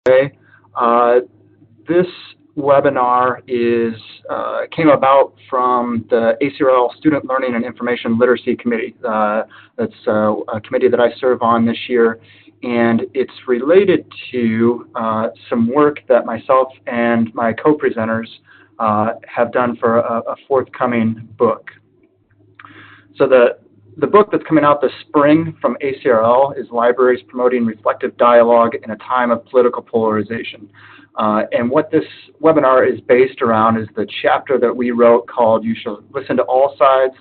today. This webinar came about from the ACRL Student Learning and Information Literacy Committee. That's a committee that I serve on this year, and it's related to some work that myself and my co-presenters have done for a forthcoming book. So the book that's coming out this spring from ACRL is Libraries Promoting Reflective Dialogue in a Time of Political Polarization. And what this webinar is based around is the chapter that we wrote called You Shall Listen to All Sides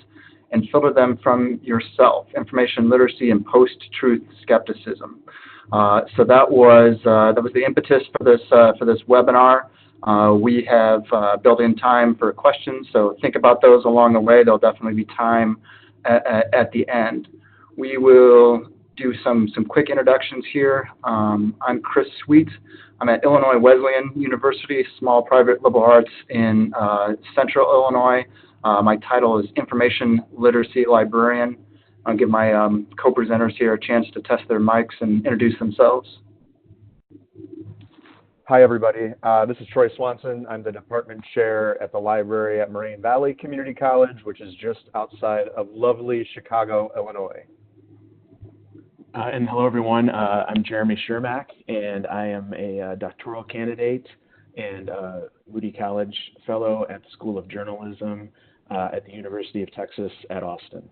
and Filter Them from Yourself, Information Literacy and Post-Truth Skepticism. So that was the impetus for this webinar. We have built in time for questions, so think about those along the way. There'll definitely be time at the end. We will do some quick introductions here. I'm Chris Sweet. I'm at Illinois Wesleyan University, small private liberal arts in central Illinois. My title is Information Literacy Librarian. I'll give my co-presenters here a chance to test their mics and introduce themselves. Hi, everybody. This is Troy Swanson. I'm the department chair at the library at Moraine Valley Community College, which is just outside of lovely Chicago, Illinois. And hello, everyone. I'm Jeremy Shermack, and I am a doctoral candidate and Moody College fellow at the School of Journalism at the University of Texas at Austin.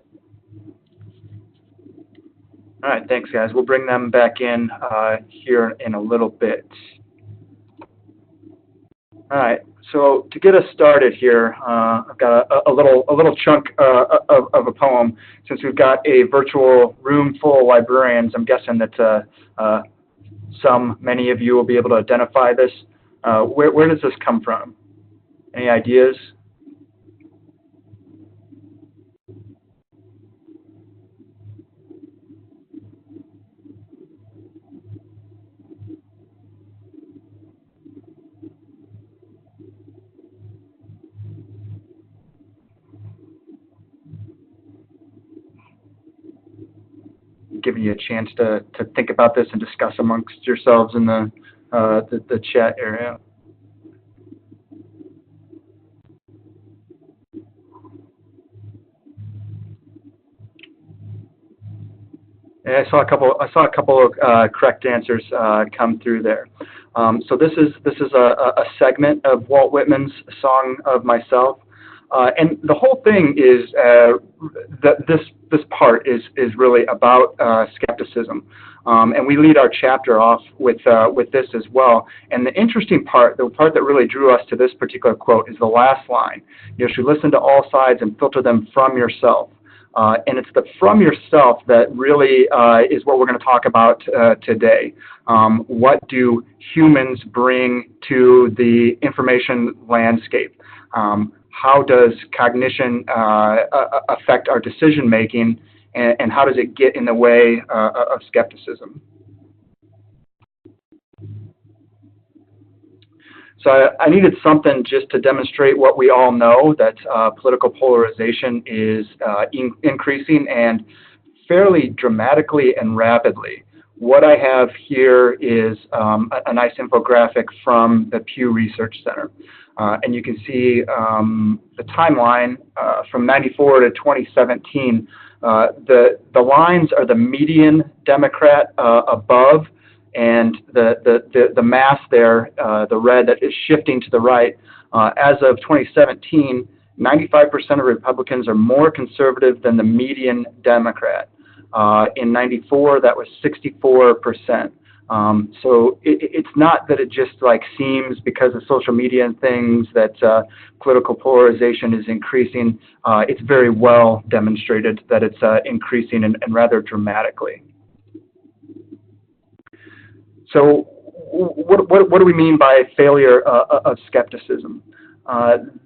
All right, thanks, guys. We'll bring them back in here in a little bit. All right, so to get us started here, I've got a little chunk of a poem. Since we've got a virtual room full of librarians, I'm guessing that many of you will be able to identify this. Where does this come from? Any ideas? Giving you a chance to think about this and discuss amongst yourselves in the chat area. And I saw a couple of correct answers come through there. So this is a segment of Walt Whitman's Song of Myself. And the whole thing is this part is really about skepticism, and we lead our chapter off with this as well. And the interesting part, the part that really drew us to this particular quote, is the last line. You should listen to all sides and filter them from yourself. And it's the from yourself that really is what we're going to talk about today. What do humans bring to the information landscape? How does cognition affect our decision making, and how does it get in the way of skepticism? So I needed something just to demonstrate what we all know, that political polarization is increasing and fairly dramatically and rapidly. What I have here is a nice infographic from the Pew Research Center. And you can see the timeline from 94 to 2017. The lines are the median Democrat above, and the mass there, the red that is shifting to the right. As of 2017, 95% of Republicans are more conservative than the median Democrat. In 94, that was 64%. So it's not that it just like seems because of social media and things that political polarization is increasing. It's very well demonstrated that it's increasing and rather dramatically. So what do we mean by failure of skepticism?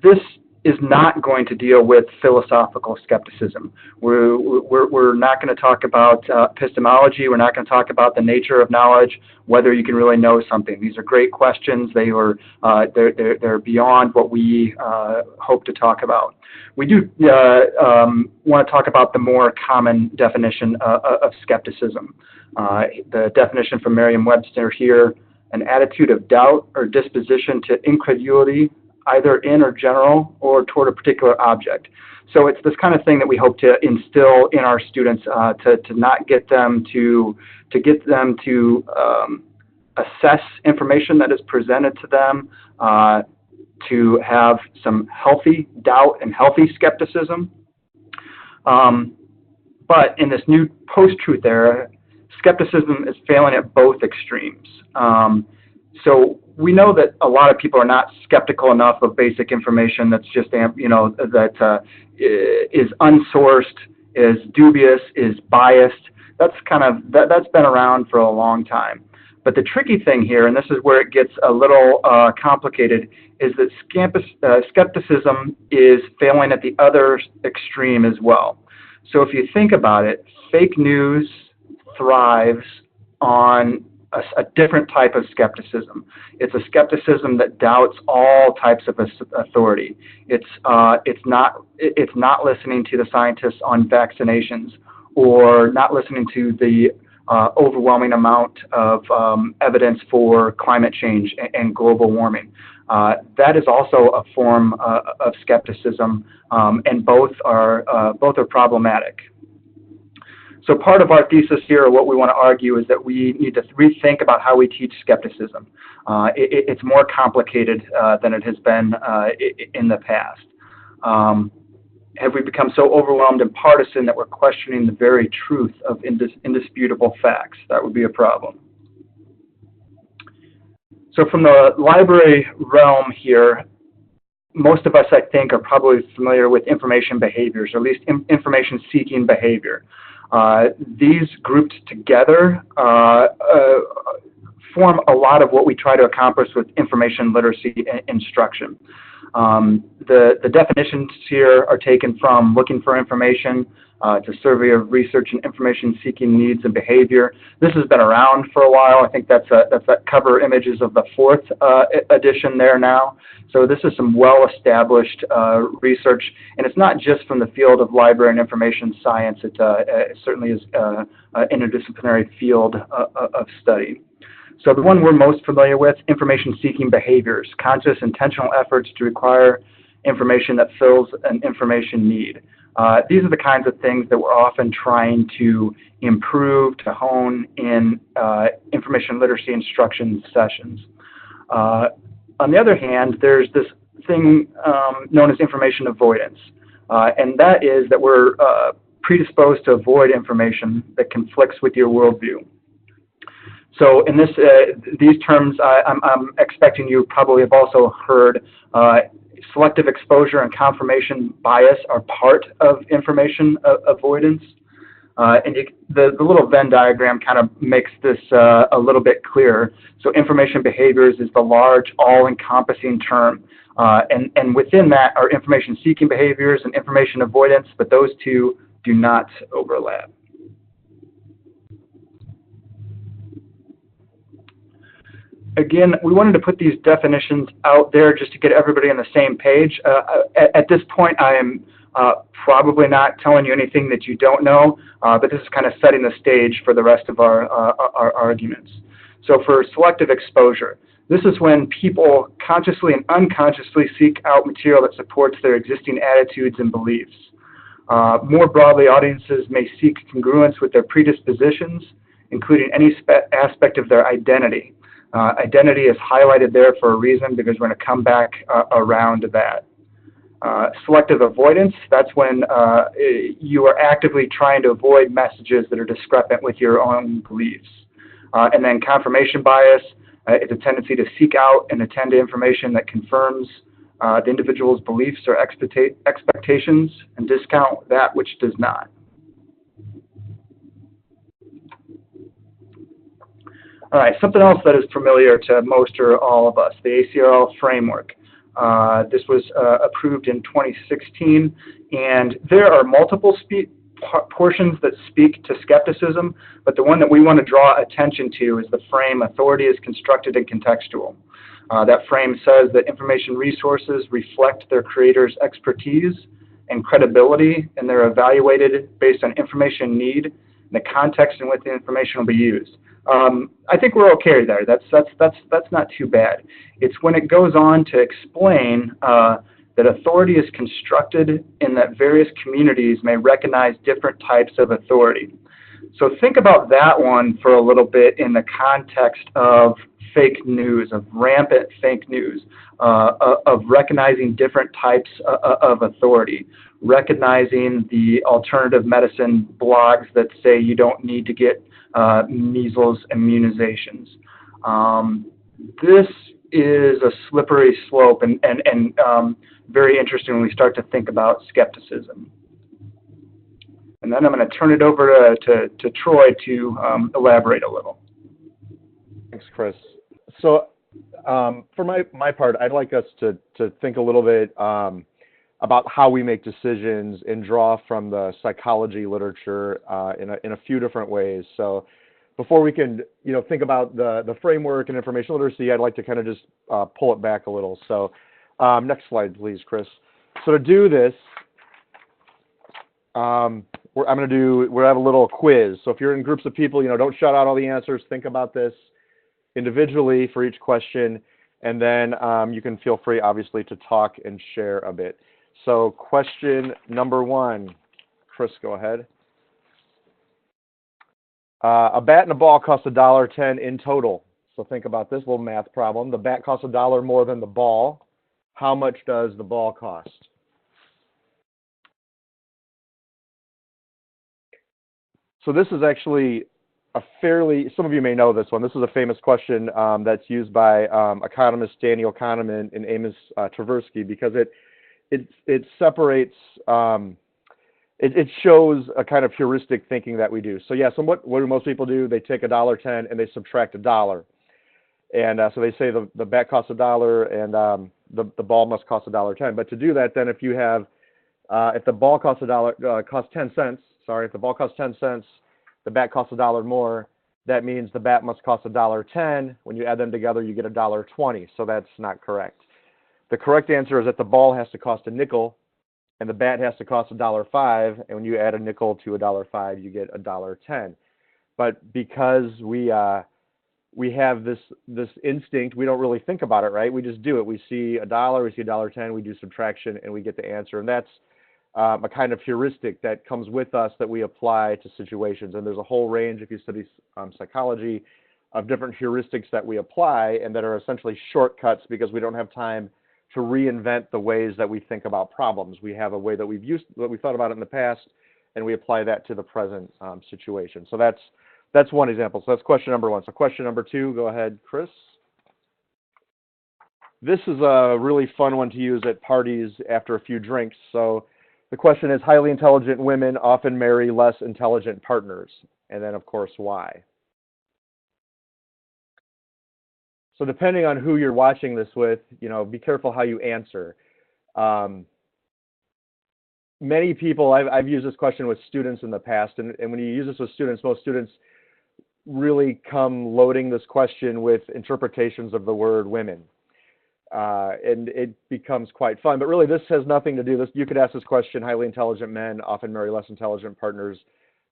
This is not going to deal with philosophical skepticism. We're not going to talk about epistemology. We're not going to talk about the nature of knowledge, whether you can really know something. These are great questions. They're beyond what we hope to talk about. We do want to talk about the more common definition of skepticism. The definition from Merriam-Webster here an attitude of doubt or disposition to incredulity, either in or general or toward a particular object. So it's this kind of thing that we hope to instill in our students to not get them to assess information that is presented to them, to have some healthy doubt and healthy skepticism. But in this new post-truth era, skepticism is failing at both extremes. So we know that a lot of people are not skeptical enough of basic information that's just, that is unsourced, is dubious, is biased. That's been around for a long time. But the tricky thing here, and this is where it gets a little complicated, is that skepticism is failing at the other extreme as well. So if you think about it, fake news thrives on a different type of skepticism. It's a skepticism that doubts all types of authority. It's not listening to the scientists on vaccinations, or not listening to the overwhelming amount of evidence for climate change and global warming. That is also a form of skepticism, and both are problematic. So part of our thesis here, or what we want to argue, is that we need to rethink about how we teach skepticism. It's more complicated than it has been in the past. Have we become so overwhelmed and partisan that we're questioning the very truth of indisputable facts? That would be a problem. So from the library realm here, most of us, I think, are probably familiar with information behaviors, or at least information-seeking behavior. These grouped together form a lot of what we try to accomplish with information literacy instruction. The definitions here are taken from Looking for Information, to Survey of Research and Information Seeking Needs and Behavior. This has been around for a while. I think that's that cover images of the 4th edition there now. So this is some well-established research, and it's not just from the field of library and information science. It certainly is an interdisciplinary field of study. So the one we're most familiar with, information-seeking behaviors, conscious, intentional efforts to acquire information that fills an information need. These are the kinds of things that we're often trying to improve, to hone in information literacy instruction sessions. On the other hand, there's this thing known as information avoidance, and that is that we're predisposed to avoid information that conflicts with your worldview. So in these terms, I'm expecting you probably have also heard selective exposure and confirmation bias are part of information avoidance. And the little Venn diagram kind of makes this a little bit clearer. So information behaviors is the large, all-encompassing term. And within that are information-seeking behaviors and information avoidance, but those two do not overlap. Again, we wanted to put these definitions out there just to get everybody on the same page. At this point, I am probably not telling you anything that you don't know, but this is kind of setting the stage for the rest of our arguments. So for selective exposure, this is when people consciously and unconsciously seek out material that supports their existing attitudes and beliefs. More broadly, audiences may seek congruence with their predispositions, including any aspect of their identity. Identity is highlighted there for a reason, because we're going to come back around to that. Selective avoidance, that's when you are actively trying to avoid messages that are discrepant with your own beliefs. And then confirmation bias is a tendency to seek out and attend to information that confirms the individual's beliefs or expectations and discount that which does not. All right, something else that is familiar to most or all of us, the ACRL Framework. This was approved in 2016, and there are multiple portions that speak to skepticism, but the one that we want to draw attention to is the frame, authority is constructed and contextual. That frame says that information resources reflect their creators' expertise and credibility, and they're evaluated based on information need and the context in which the information will be used. I think we're okay there. That's not too bad. It's when it goes on to explain that authority is constructed and that various communities may recognize different types of authority. So think about that one for a little bit in the context of fake news, of rampant fake news, of recognizing different types of authority, recognizing the alternative medicine blogs that say you don't need to get measles immunizations. This is a slippery slope and very interesting when we start to think about skepticism. And then I'm going to turn it over to Troy to elaborate a little. Thanks, Chris. So for my part, I'd like us to think a little bit about how we make decisions and draw from the psychology literature in a few different ways. So before we can think about the framework and information literacy, I'd like to kind of just pull it back a little. So next slide, please, Chris. So to do this, we have a little quiz. So if you're in groups of people, don't shout out all the answers. Think about this individually for each question, and then you can feel free, obviously, to talk and share a bit. So question number 1, Chris, go ahead. A bat and a ball cost $1.10 in total. So think about this little math problem. The bat costs $1 more than the ball. How much does the ball cost? So this is actually some of you may know this one. This is a famous question that's used by economist Daniel Kahneman and Amos Tversky because it separates, it shows a kind of heuristic thinking that we do. So yeah, so what do most people do? They take $1.10 and they subtract $1. And so they say the bat costs $1 and the ball must cost $1.10. But to do that, then if you have, if the ball costs costs 10 cents, if the ball costs 10 cents, the bat costs $1 more, that means the bat must cost $1.10. When you add them together, you get $1.20. So that's not correct. The correct answer is that the ball has to cost a nickel and the bat has to cost $1.05. And when you add a nickel to $1.05, you get $1.10. But because we have this instinct, we don't really think about it, right? We just do it. We see $1, we see $1.10, we do subtraction, and we get the answer. And that's a kind of heuristic that comes with us that we apply to situations. And there's a whole range, if you study psychology, of different heuristics that we apply and that are essentially shortcuts because we don't have time to reinvent the ways that we think about problems. We have a way that we thought about it in the past, and we apply that to the present situation. So that's one example. So that's question number 1. So question number 2, go ahead, Chris. This is a really fun one to use at parties after a few drinks. So the question is, highly intelligent women often marry less intelligent partners. And then, of course, why? So depending on who you're watching this with, be careful how you answer. Many people, I've used this question with students in the past, and when you use this with students, most students really come loading this question with interpretations of the word women. And it becomes quite fun. But really, this has nothing to do with this. You could ask this question, highly intelligent men often marry less intelligent partners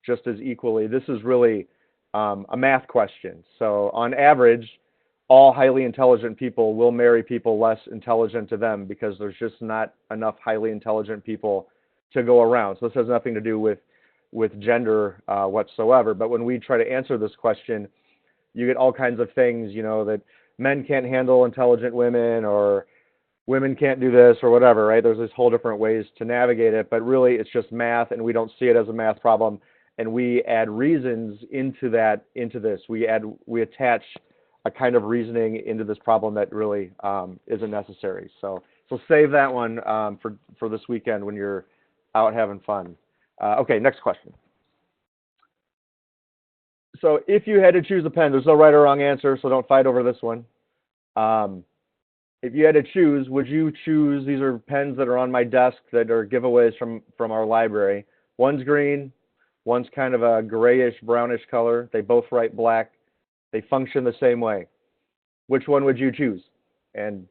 just as equally. This is really a math question. So on average, all highly intelligent people will marry people less intelligent to them because there's just not enough highly intelligent people to go around. So this has nothing to do with gender whatsoever. But when we try to answer this question, you get all kinds of things, that men can't handle intelligent women or women can't do this or whatever, right? There's this whole different ways to navigate it, but really it's just math and we don't see it as a math problem, and we add reasons into this. We attach a kind of reasoning into this problem that really isn't necessary. So save that one for this weekend when you're out having fun. Okay, next question. So if you had to choose a pen, there's no right or wrong answer, so don't fight over this one. If you had to choose, would you choose, these are pens that are on my desk that are giveaways from our library. One's green, one's kind of a grayish, brownish color. They both write black. They function the same way. Which one would you choose? And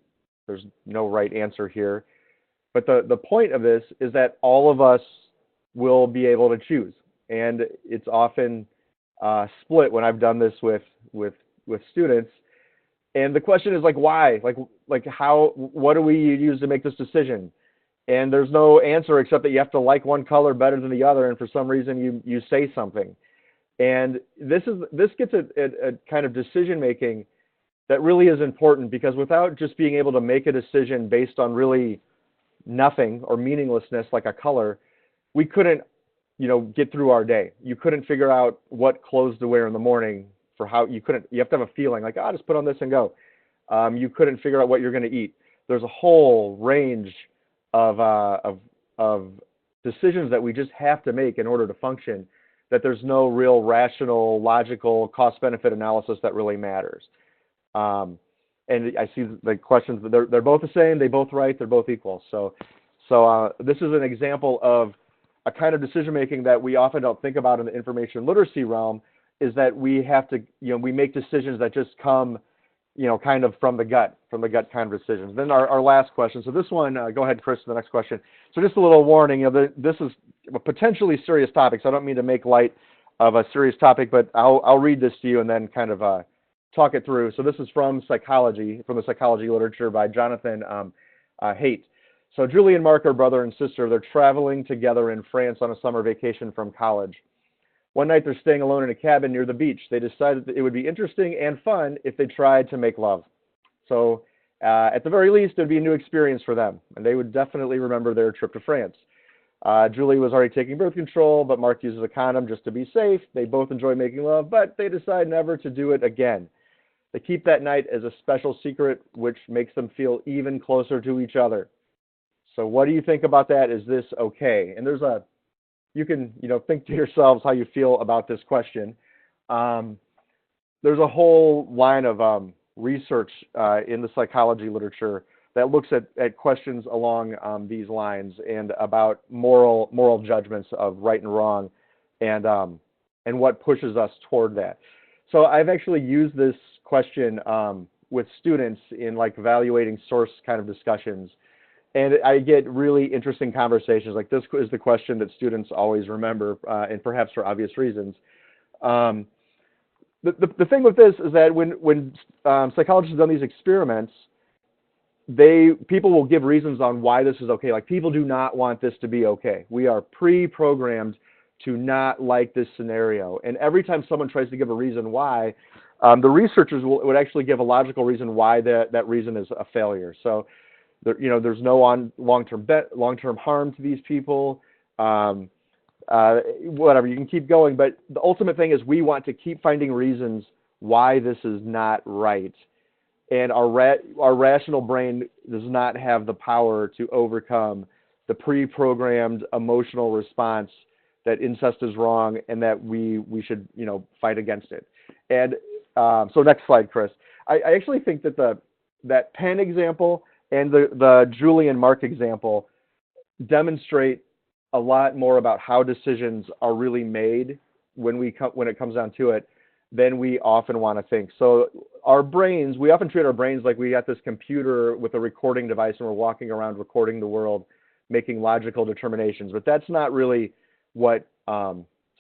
there's no right answer here. But the point of this is that all of us will be able to choose. And it's often split when I've done this with students. And the question is like, why? Like how? What do we use to make this decision? And there's no answer except that you have to like one color better than the other, and for some reason you say something. And this gets at kind of decision making that really is important, because without just being able to make a decision based on really nothing or meaninglessness like a color, we couldn't, get through our day. You couldn't figure out what clothes to wear in the morning you have to have a feeling like, just put on this and go. You couldn't figure out what you're going to eat. There's a whole range of decisions that we just have to make in order to function, that there's no real rational, logical cost-benefit analysis that really matters. And I see the questions, they're both the same, they both right, they're both equal. So this is an example of a kind of decision-making that we often don't think about in the information literacy realm, is that we have to, we make decisions that just come, kind of from the gut kind of decisions. Then our last question. So this one, go ahead, Chris, the next question. So just a little warning, this is a potentially serious topic, so I don't mean to make light of a serious topic, but I'll read this to you and then kind of talk it through. So this is from psychology, from the psychology literature by Jonathan Haidt. So Julie and Mark are brother and sister. They're traveling together in France on a summer vacation from college. One night they're staying alone in a cabin near the beach. They decided that it would be interesting and fun if they tried to make love. So at the very least, it would be a new experience for them, and they would definitely remember their trip to France. Julie was already taking birth control, but Mark uses a condom just to be safe. They both enjoy making love, but they decide never to do it again. They keep that night as a special secret, which makes them feel even closer to each other. So what do you think about that? Is this okay? And you can, think to yourselves how you feel about this question. There's a whole line of research in the psychology literature that looks at questions along these lines, and about moral judgments of right and wrong, and what pushes us toward that. So I've actually used this question with students in like evaluating source kind of discussions. And I get really interesting conversations. Like, this is the question that students always remember, and perhaps for obvious reasons. The thing with this is that when psychologists have done these experiments, people will give reasons on why this is okay. Like, people do not want this to be okay. We are pre-programmed to not like this scenario. And every time someone tries to give a reason why, the researchers would actually give a logical reason why that reason is a failure. So there's no long-term harm to these people, whatever, you can keep going. But the ultimate thing is we want to keep finding reasons why this is not right. And our rational brain does not have the power to overcome the pre-programmed emotional response that incest is wrong and that we should, fight against it. And so next slide, Chris. I actually think that that pen example and the Julie and Mark example demonstrate a lot more about how decisions are really made when it comes down to it than we often want to think. So our brains, we often treat our brains like we got this computer with a recording device and we're walking around recording the world, making logical determinations. But that's not really what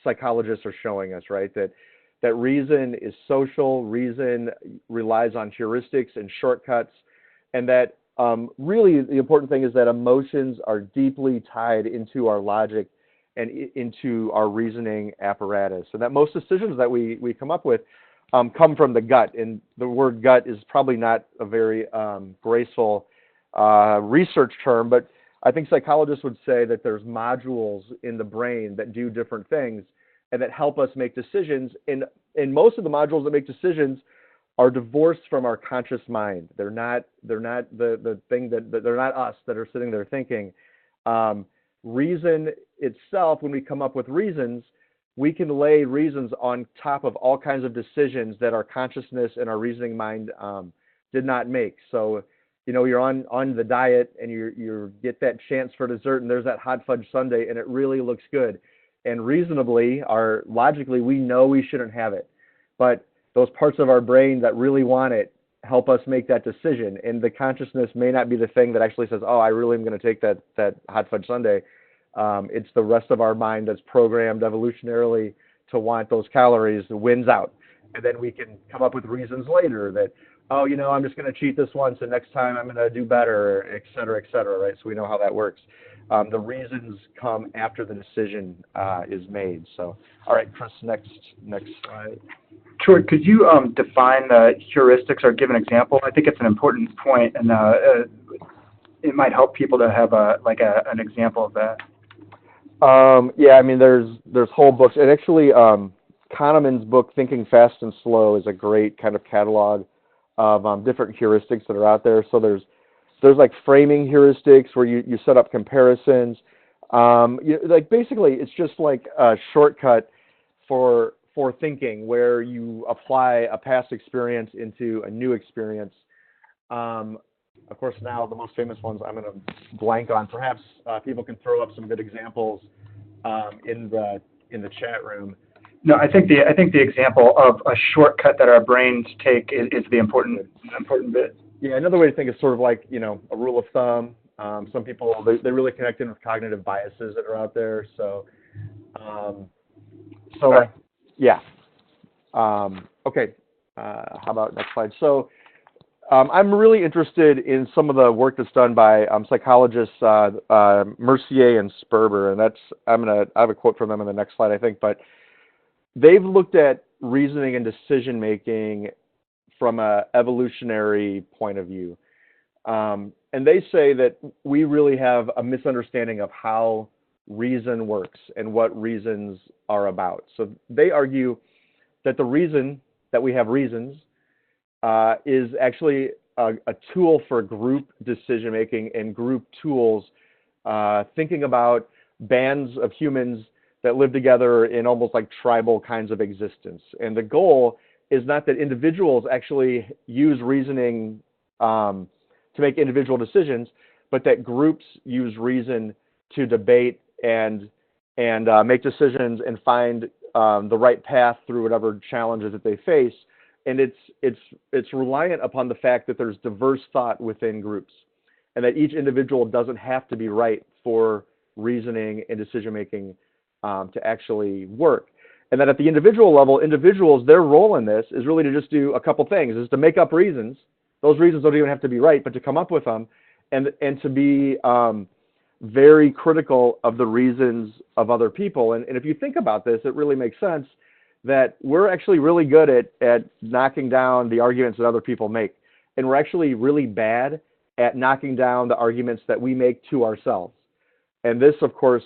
psychologists are showing us, right? That reason is social, reason relies on heuristics and shortcuts, and that really the important thing is that emotions are deeply tied into our logic and into our reasoning apparatus. So that most decisions that we come up with come from the gut. And the word gut is probably not a very graceful research term, but I think psychologists would say that there's modules in the brain that do different things and that help us make decisions. And most of the modules that make decisions are divorced from our conscious mind. They're not the thing that they're not us that are sitting there thinking. Reason itself, when we come up with reasons, we can lay reasons on top of all kinds of decisions that our consciousness and our reasoning mind did not make. So, you're on the diet and you get that chance for dessert and there's that hot fudge sundae and it really looks good. And reasonably, logically, we know we shouldn't have it. But those parts of our brain that really want it help us make that decision. And the consciousness may not be the thing that actually says, oh, I really am going to take that hot fudge sundae. It's the rest of our mind that's programmed evolutionarily to want those calories wins out. And then we can come up with reasons later that, oh, I'm just going to cheat this once, and next time I'm going to do better, et cetera, right? So we know how that works. The reasons come after the decision is made. So, all right, Chris, next slide. Troy, could you define the heuristics or give an example? I think it's an important point, and it might help people to have an example of that. Yeah, I mean, there's whole books, and actually, Kahneman's book Thinking Fast and Slow is a great kind of catalog of different heuristics that are out there. So there's like framing heuristics where you set up comparisons. Like basically, it's just like a shortcut for thinking, where you apply a past experience into a new experience. Of course, now the most famous ones I'm going to blank on. Perhaps people can throw up some good examples in the chat room. No, I think the example of a shortcut that our brains take is the important bit. Yeah, another way to think is sort of like a rule of thumb. Some people they really connect in with cognitive biases that are out there. So, yeah. Okay. How about next slide? So. I'm really interested in some of the work that's done by psychologists Mercier and Sperber, and I have a quote from them in the next slide, I think. But they've looked at reasoning and decision making from an evolutionary point of view, and they say that we really have a misunderstanding of how reason works and what reasons are about. So they argue that the reason that we have reasons is actually a tool for group decision making and group tools, thinking about bands of humans that live together in almost like tribal kinds of existence. And the goal is not that individuals actually use reasoning to make individual decisions, but that groups use reason to debate and make decisions and find the right path through whatever challenges that they face. And it's reliant upon the fact that there's diverse thought within groups, and that each individual doesn't have to be right for reasoning and decision making to actually work. And that at the individual level, individuals, their role in this is really to just do a couple things: is to make up reasons. Those reasons don't even have to be right, but to come up with them, and to be very critical of the reasons of other people. And if you think about this, it really makes sense that we're actually really good at knocking down the arguments that other people make. And we're actually really bad at knocking down the arguments that we make to ourselves. And this, of course,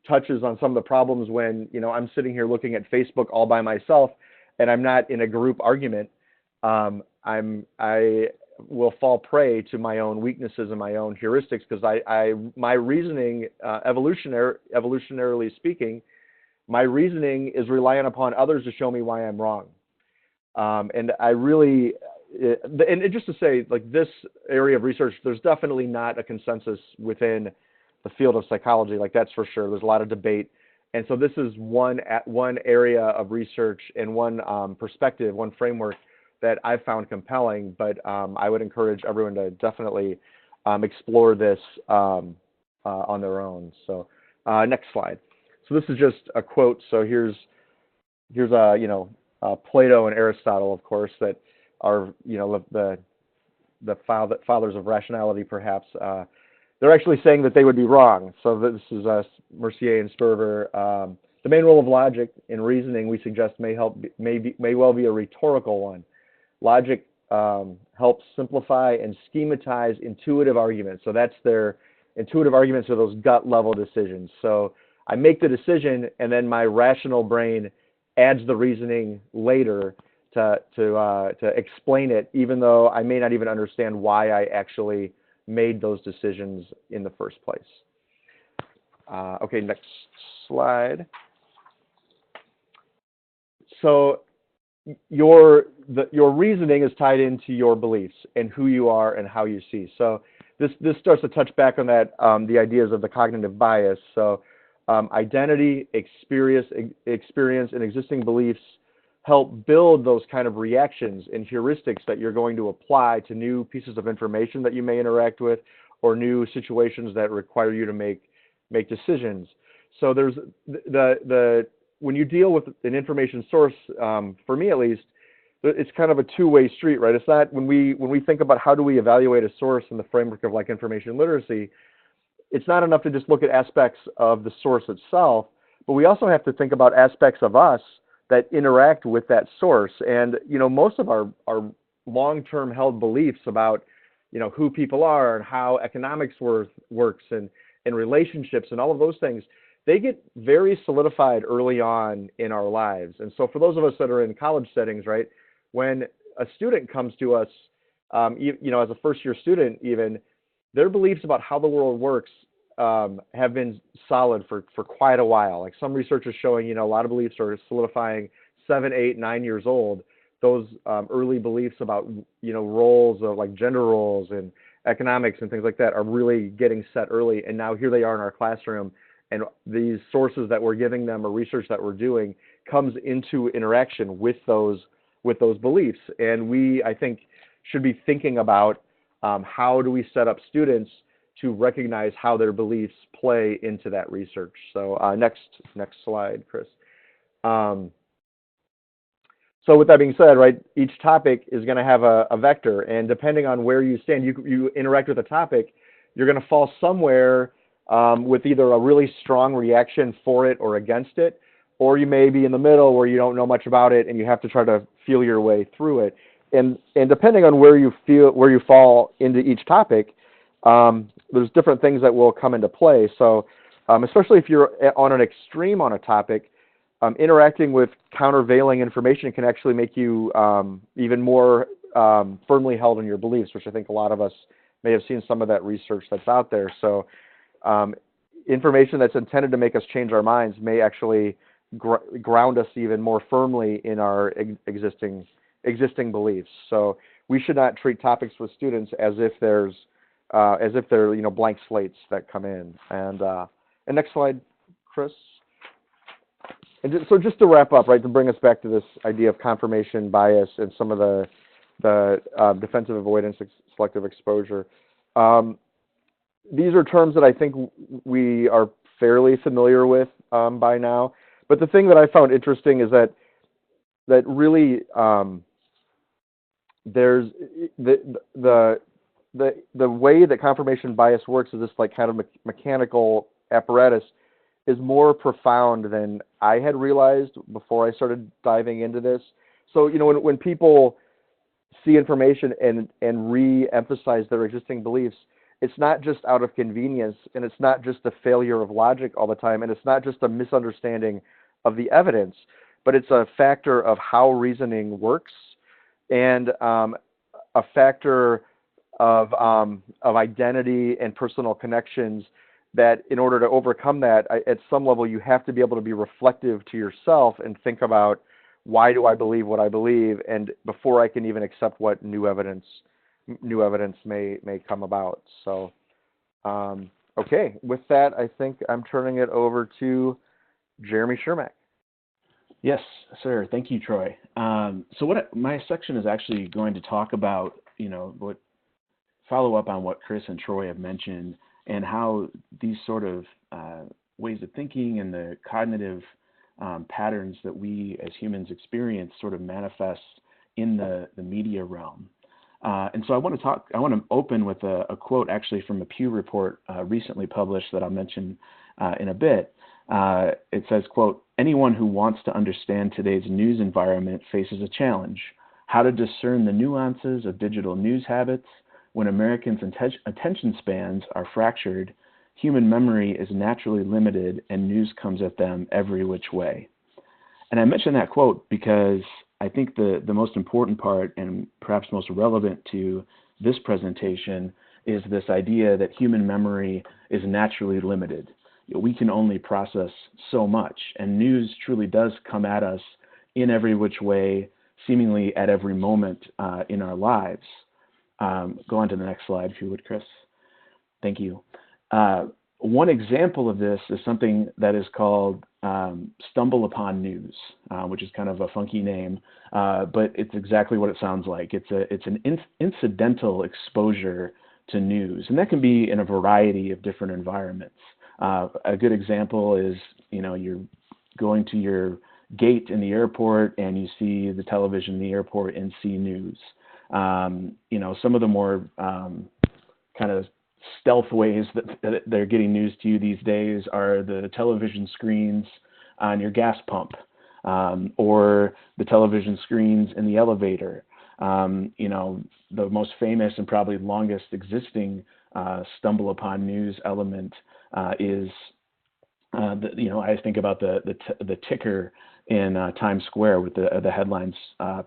touches on some of the problems when, I'm sitting here looking at Facebook all by myself and I'm not in a group argument. I will fall prey to my own weaknesses and my own heuristics, because my reasoning, evolutionarily speaking, my reasoning is reliant upon others to show me why I'm wrong. And I really, and just to say, like, this area of research, there's definitely not a consensus within the field of psychology, like, that's for sure. There's a lot of debate. And so this is one area of research and one perspective, one framework that I've found compelling, but I would encourage everyone to definitely explore this on their own. So next slide. So this is just a quote. So here's Plato and Aristotle, of course, that are the fathers of rationality, perhaps. They're actually saying that they would be wrong. So this is Mercier and Sperber. The main role of logic in reasoning, we suggest, may well be a rhetorical one. Logic helps simplify and schematize intuitive arguments. So that's their intuitive arguments are those gut level decisions. So I make the decision, and then my rational brain adds the reasoning later to explain it, even though I may not even understand why I actually made those decisions in the first place. Okay, next slide. So your reasoning is tied into your beliefs and who you are and how you see. So this starts to touch back on that the ideas of the cognitive bias. So identity, experience, and existing beliefs help build those kind of reactions and heuristics that you're going to apply to new pieces of information that you may interact with, or new situations that require you to make decisions. So there's the when you deal with an information source, for me at least, it's kind of a two-way street, right? It's not, when we think about how do we evaluate a source in the framework of like information literacy, it's not enough to just look at aspects of the source itself, but we also have to think about aspects of us that interact with that source. And, most of our long-term held beliefs about, who people are and how economics works and relationships and all of those things, they get very solidified early on in our lives. And so for those of us that are in college settings, right, when a student comes to us, as a first-year student even, their beliefs about how the world works have been solid for quite a while. Like some research is showing, a lot of beliefs are solidifying 7, 8, 9 years old. Those early beliefs about, roles of like gender roles and economics and things like that are really getting set early. And now here they are in our classroom, and these sources that we're giving them or research that we're doing comes into interaction with those beliefs. And we, I think, should be thinking about how do we set up students to recognize how their beliefs play into that research. So next slide, Chris. So with that being said, right, each topic is going to have a vector, and depending on where you stand, you interact with a topic, you're going to fall somewhere with either a really strong reaction for it or against it, or you may be in the middle where you don't know much about it and you have to try to feel your way through it. And depending on where you fall into each topic, there's different things that will come into play. So especially if you're on an extreme on a topic, interacting with countervailing information can actually make you even more firmly held in your beliefs, which I think a lot of us may have seen some of that research that's out there. So information that's intended to make us change our minds may actually ground us even more firmly in our existing beliefs. So we should not treat topics with students as if they're blank slates that come in. And next slide, Chris. And so just to wrap up, right, to bring us back to this idea of confirmation bias and some of the defensive avoidance, selective exposure. These are terms that I think we are fairly familiar with by now. But the thing that I found interesting is that really there's the way that confirmation bias works is this like kind of mechanical apparatus is more profound than I had realized before I started diving into this. So, when people see information and re-emphasize their existing beliefs, it's not just out of convenience, and it's not just a failure of logic all the time, and it's not just a misunderstanding of the evidence, but it's a factor of how reasoning works and a factor of identity and personal connections that in order to overcome that, at some level, you have to be able to be reflective to yourself and think about, why do I believe what I believe, and before I can even accept what new evidence may come about. So, okay, with that, I think I'm turning it over to Jeremy Shermack. Yes, sir. Thank you, Troy. So my section is actually going to talk about, follow up on what Chris and Troy have mentioned, and how these sort of ways of thinking and the cognitive patterns that we as humans experience sort of manifest in the media realm. And so I want to open with a quote actually from a Pew report recently published that I'll mention in a bit. It says, quote, "Anyone who wants to understand today's news environment faces a challenge: how to discern the nuances of digital news habits. When Americans' attention spans are fractured, human memory is naturally limited, and news comes at them every which way." And I mention that quote because I think the most important part, and perhaps most relevant to this presentation, is this idea that human memory is naturally limited. We can only process so much, and news truly does come at us in every which way, seemingly at every moment in our lives. Go on to the next slide, if you would, Chris. Thank you. One example of this is something that is called stumble upon news, which is kind of a funky name, but it's exactly what it sounds like. It's an incidental exposure to news, and that can be in a variety of different environments. A good example is, you're going to your gate in the airport and you see the television in the airport and see news. You know, some of the more kind of stealth ways that they're getting news to you these days are the television screens on your gas pump, or the television screens in the elevator. You know, the most famous and probably longest existing stumble upon news element is, you know, I think about the ticker in Times Square with the headlines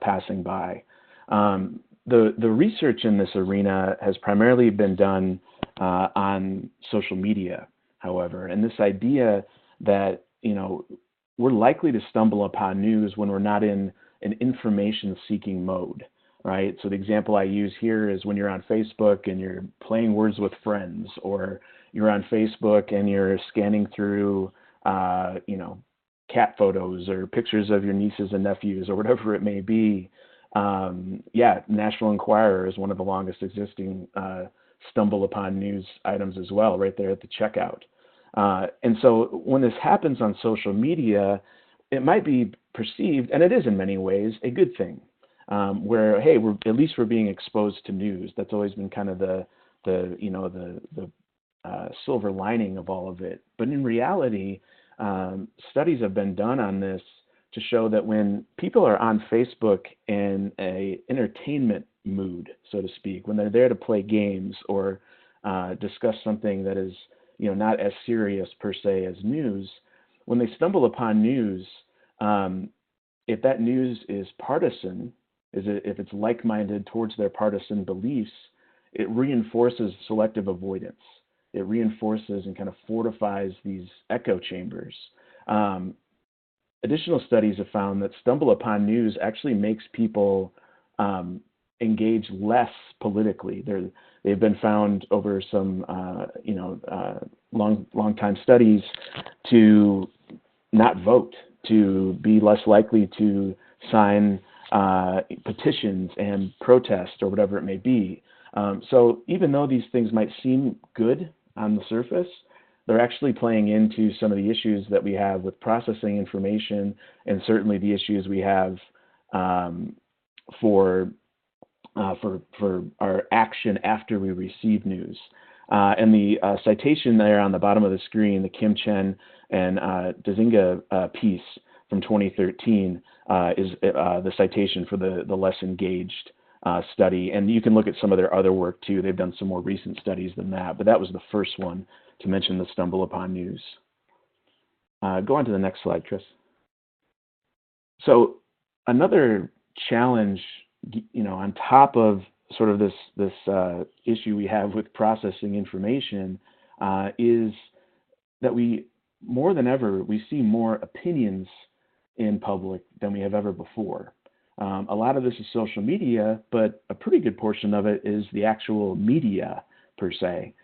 passing by. The research in this arena has primarily been done on social media, however, and this idea that, you know, we're likely to stumble upon news when we're not in an information-seeking mode, right? So the example I use here is when you're on Facebook and you're playing words with friends, or you're on Facebook and you're scanning through, you know, cat photos or pictures of your nieces and nephews or whatever it may be. Yeah, National Enquirer is one of the longest existing stumble upon news items as well, right there at the checkout. And so when this happens on social media, it might be perceived, and it is in many ways, a good thing, where, hey, at least we're being exposed to news. That's always been kind of the silver lining of all of it. But in reality, studies have been done on this to show that when people are on Facebook in a entertainment mood, so to speak, when they're there to play games or discuss something that is, you know, not as serious per se as news, when they stumble upon news, if that news is partisan, if it's like-minded towards their partisan beliefs, it reinforces selective avoidance. It reinforces and kind of fortifies these echo chambers. Additional studies have found that stumble upon news actually makes people engage less politically. They've been found over some, long time studies to not vote, to be less likely to sign petitions and protest or whatever it may be. So even though these things might seem good on the surface, they're actually playing into some of the issues that we have with processing information, and certainly the issues we have for our action after we receive news. And the citation there on the bottom of the screen, the Kim Chen and Dazinga piece from 2013 is the citation for the less engaged study. And you can look at some of their other work too. They've done some more recent studies than that, but that was the first one to mention the stumble upon news. Go on to the next slide, Chris. So another challenge, on top of sort of this issue we have with processing information, is that we, more than ever, we see more opinions in public than we have ever before. A lot of this is social media, but a pretty good portion of it is the actual media per se.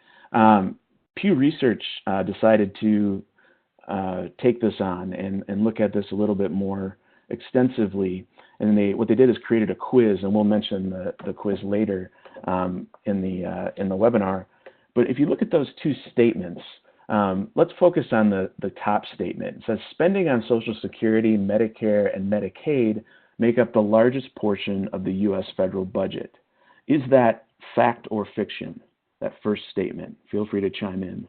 Pew Research decided to take this on and look at this a little bit more extensively. And what they did is created a quiz, and we'll mention the quiz later in the webinar. But if you look at those two statements, let's focus on the top statement. It says spending on Social Security, Medicare, and Medicaid make up the largest portion of the U.S. federal budget. Is that fact or fiction? That first statement. Feel free to chime in.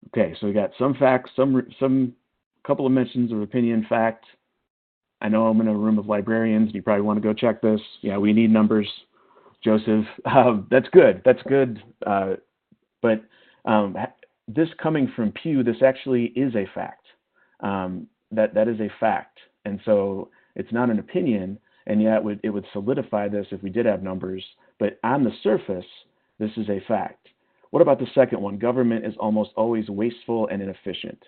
Okay, so we got some facts, some couple of mentions of opinion, fact. I know I'm in a room of librarians. You probably want to go check this. Yeah, we need numbers, Joseph. That's good. That's good. But this coming from Pew, this actually is a fact. That is a fact, and so it's not an opinion. And yet it would solidify this if we did have numbers. But on the surface, this is a fact. What about the second one? Government is almost always wasteful and inefficient.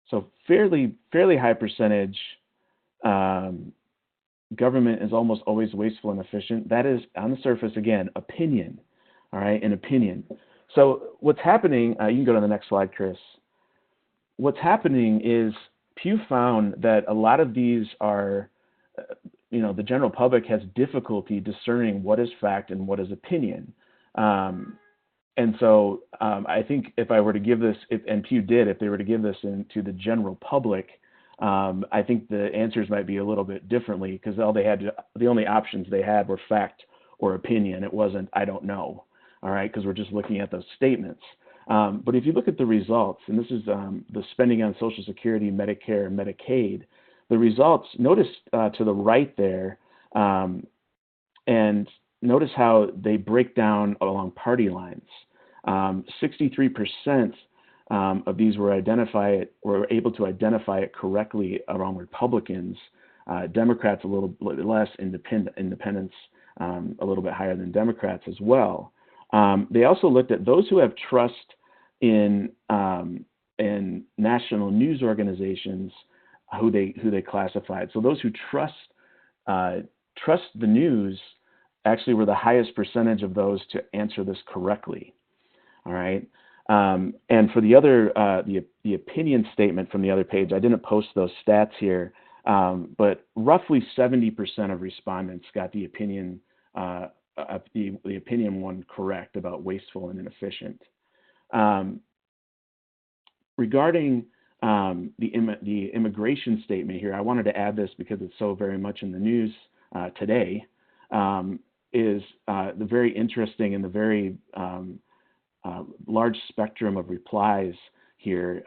So fairly high percentage. Government is almost always wasteful and efficient. That is, on the surface, again, opinion. all right, an opinion. So what's happening, you can go to the next slide, Chris. What's happening is Pew found that a lot of these are, the general public has difficulty discerning what is fact and what is opinion. And so I think if I were to give this, and Pew did, if they were to give this to the general public, I think the answers might be a little bit differently, because the only options they had were fact or opinion. It wasn't, I don't know, all right, because we're just looking at those statements. But if you look at the results, and this is the spending on Social Security, Medicare, and Medicaid, the results, notice to the right there, and notice how they break down along party lines. 63% of these were able to identify it correctly around Republicans. Democrats a little bit less, independents a little bit higher than Democrats as well. They also looked at those who have trust in national news organizations, who they classified. So those who trust the news actually were the highest percentage of those to answer this correctly. All right. And for the other, the opinion statement from the other page, I didn't post those stats here, but roughly 70% of respondents got the opinion one correct about wasteful and inefficient. Regarding the immigration statement here, I wanted to add this because it's so very much in the news today, is the very interesting and the very large spectrum of replies here.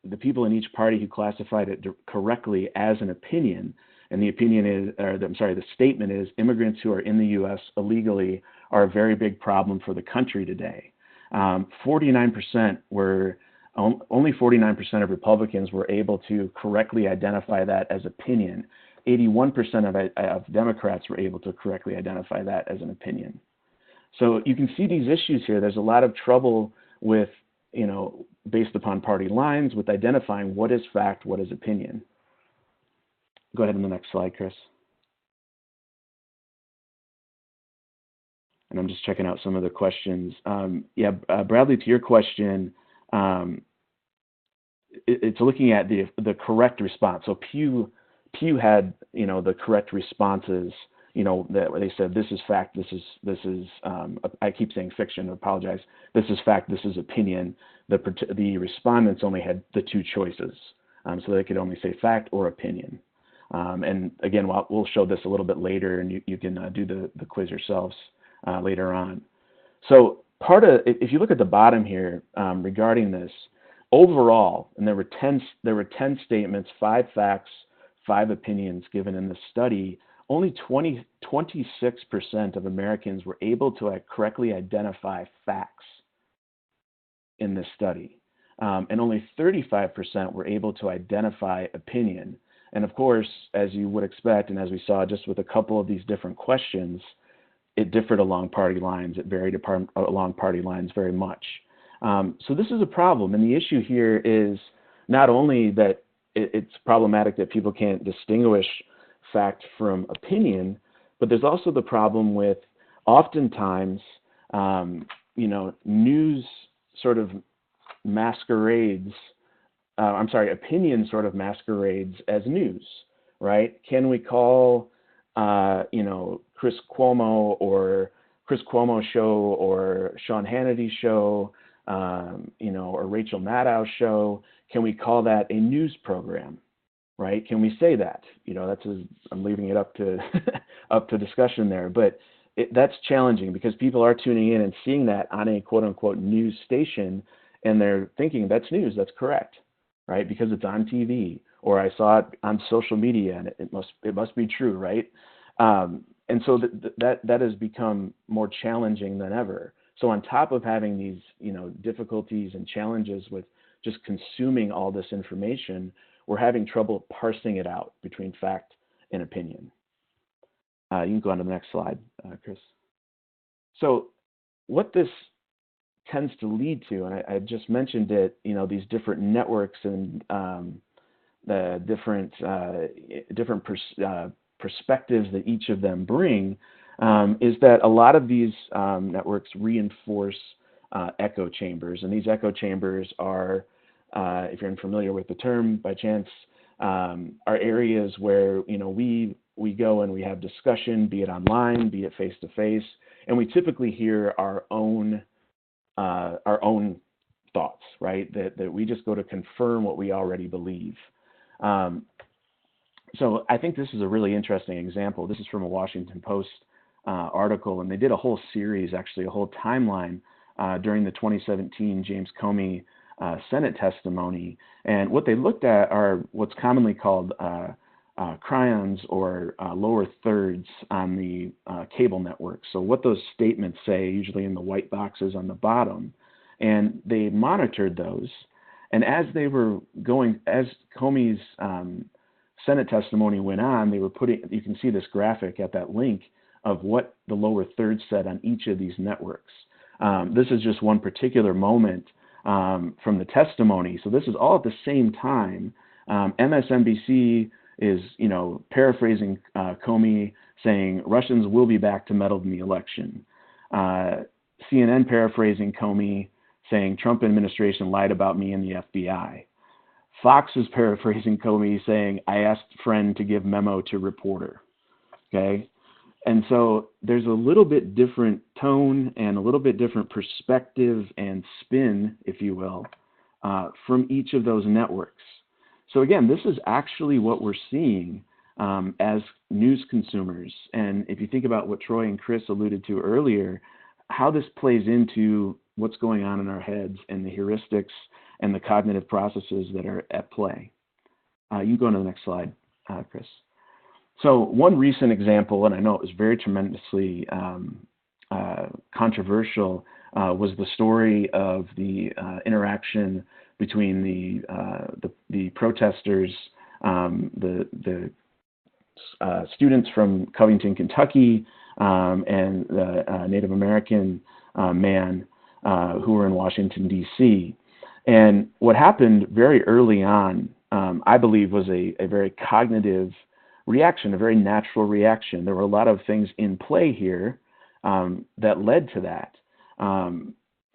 The people in each party who classified it correctly as an opinion, and the the statement is, immigrants who are in the U.S. illegally are a very big problem for the country today. 49% were, only 49% of Republicans were able to correctly identify that as opinion. 81% of Democrats were able to correctly identify that as an opinion. So you can see these issues here. There's a lot of trouble with, based upon party lines, with identifying what is fact, what is opinion. Go ahead on the next slide, Chris. And I'm just checking out some of the questions. Bradley, to your question, it's looking at the correct response. So Pew had, the correct responses. That they said, this is fact, this is I keep saying fiction, I apologize. This is fact, this is opinion. The respondents only had the two choices, so they could only say fact or opinion. And again, we'll show this a little bit later, and you can do the quiz yourselves later on. So if you look at the bottom here regarding this, overall, and there were 10 statements, 5 facts, 5 opinions given in the study. Only 26% of Americans were able to correctly identify facts in this study. And only 35% were able to identify opinion. And of course, as you would expect, and as we saw just with a couple of these different questions, it differed along party lines. It varied along party lines very much. So this is a problem. And the issue here is not only that it's problematic that people can't distinguish fact from opinion, but there's also the problem with oftentimes, news sort of masquerades, opinion sort of masquerades as news, right? Can we call, Chris Cuomo or Chris Cuomo show or Sean Hannity show, or Rachel Maddow's show, can we call that a news program? Right? Can we say that? I'm leaving it up to up to discussion there, but that's challenging because people are tuning in and seeing that on a quote unquote news station, and they're thinking that's news, that's correct, right? Because it's on TV, or I saw it on social media, and it must be true, right? And so that has become more challenging than ever. So on top of having these difficulties and challenges with just consuming all this information, we're having trouble parsing it out between fact and opinion. You can go on to the next slide, Chris. So what this tends to lead to, and I just mentioned it, these different networks and the different perspectives that each of them bring, is that a lot of these networks reinforce echo chambers, and these echo chambers are, if you're unfamiliar with the term by chance, are areas where we go and we have discussion, be it online, be it face to face, and we typically hear our own thoughts, right? That we just go to confirm what we already believe. So I think this is a really interesting example. This is from a Washington Post article, and they did a whole series, actually a whole timeline during the 2017 James Comey Senate testimony. And what they looked at are what's commonly called chyrons or lower thirds on the cable network. So what those statements say, usually in the white boxes on the bottom, and they monitored those. And as they were going, as Comey's Senate testimony went on, they were putting, you can see this graphic at that link of what the lower third said on each of these networks. This is just one particular moment from the testimony. So this is all at the same time. MSNBC is, paraphrasing Comey, saying Russians will be back to meddle in the election. CNN paraphrasing Comey, saying Trump administration lied about me and the FBI. Fox is paraphrasing Comey, saying I asked friend to give memo to reporter. Okay, and so there's a little bit different tone and a little bit different perspective and spin, if you will, from each of those networks. So again, this is actually what we're seeing as news consumers. And if you think about what Troy and Chris alluded to earlier, how this plays into what's going on in our heads and the heuristics and the cognitive processes that are at play. You can go to the next slide, Chris. So one recent example, and I know it was very tremendously controversial, was the story of the interaction between the protesters, the students from Covington, Kentucky, and the Native American man who were in Washington, D.C. And what happened very early on, I believe, was a very cognitive reaction, a very natural reaction. There were a lot of things in play here that led to that.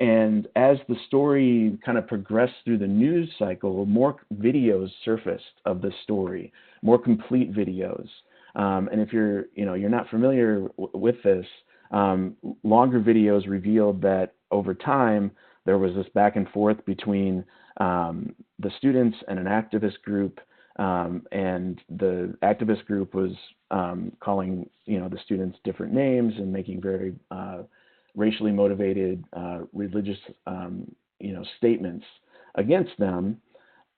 And as the story kind of progressed through the news cycle, more videos surfaced of the story, more complete videos. And if you're not familiar with this, longer videos revealed that over time there was this back and forth between the students and an activist group, and the activist group was calling the students different names and making very racially motivated religious statements against them.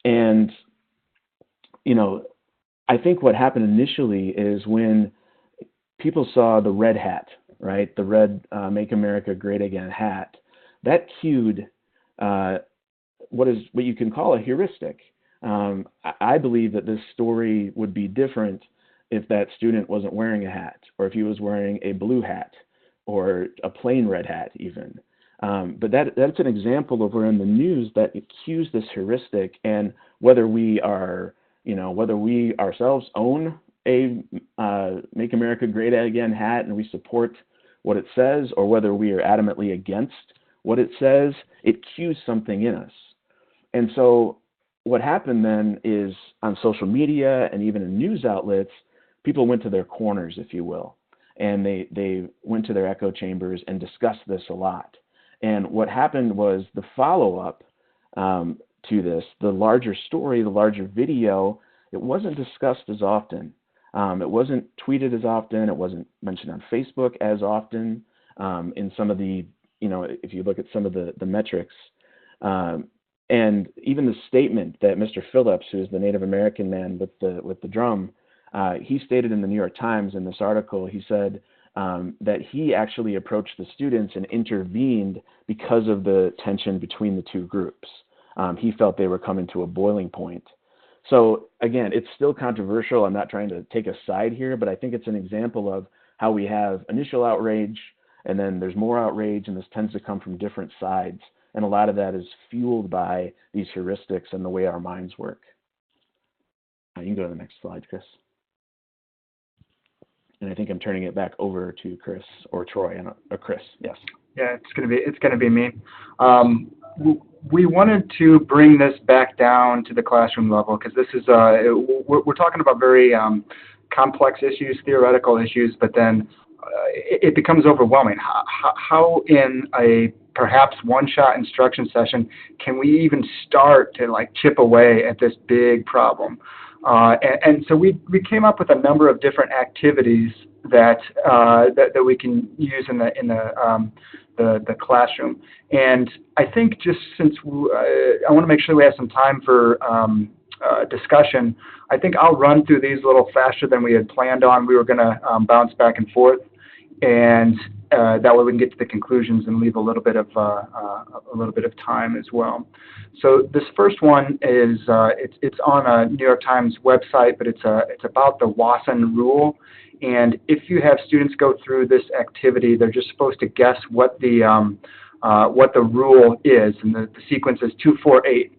And I think what happened initially is when people saw the red hat, right, the red Make America Great Again hat, that cued what you can call a heuristic. I believe that this story would be different if that student wasn't wearing a hat, or if he was wearing a blue hat, or a plain red hat even. But that's an example of where in the news that it cues this heuristic, and whether we ourselves own a Make America Great Again hat and we support what it says, or whether we are adamantly against what it says, it cues something in us. And so what happened then is on social media and even in news outlets, people went to their corners, if you will, and they went to their echo chambers and discussed this a lot. And what happened was the follow-up to this, the larger story, the larger video, it wasn't discussed as often. It wasn't tweeted as often. It wasn't mentioned on Facebook as often. In some of the, if you look at some of the metrics, and even the statement that Mr. Phillips, who is the Native American man with the drum, he stated in the New York Times in this article, he said that he actually approached the students and intervened because of the tension between the two groups. He felt they were coming to a boiling point. So again, it's still controversial. I'm not trying to take a side here, but I think it's an example of how we have initial outrage, and then there's more outrage, and this tends to come from different sides. And a lot of that is fueled by these heuristics and the way our minds work. You can go to the next slide, Chris. And I think I'm turning it back over to Chris or Troy, or Chris, yes. Yeah, it's gonna be me. We wanted to bring this back down to the classroom level because this is we're talking about very complex issues, theoretical issues, but then it becomes overwhelming. How in a perhaps one-shot instruction session can we even start to like chip away at this big problem? And so we came up with a number of different activities that we can use in the classroom. And I think just since I want to make sure we have some time for discussion, I think I'll run through these a little faster than we had planned on. We were going to bounce back and forth, and that way we can get to the conclusions and leave a little bit of time as well. So this first one is it's on a New York Times website, but it's about the Wasson rule. And if you have students go through this activity, they're just supposed to guess what the rule is, and the sequence is 2, 4, 8.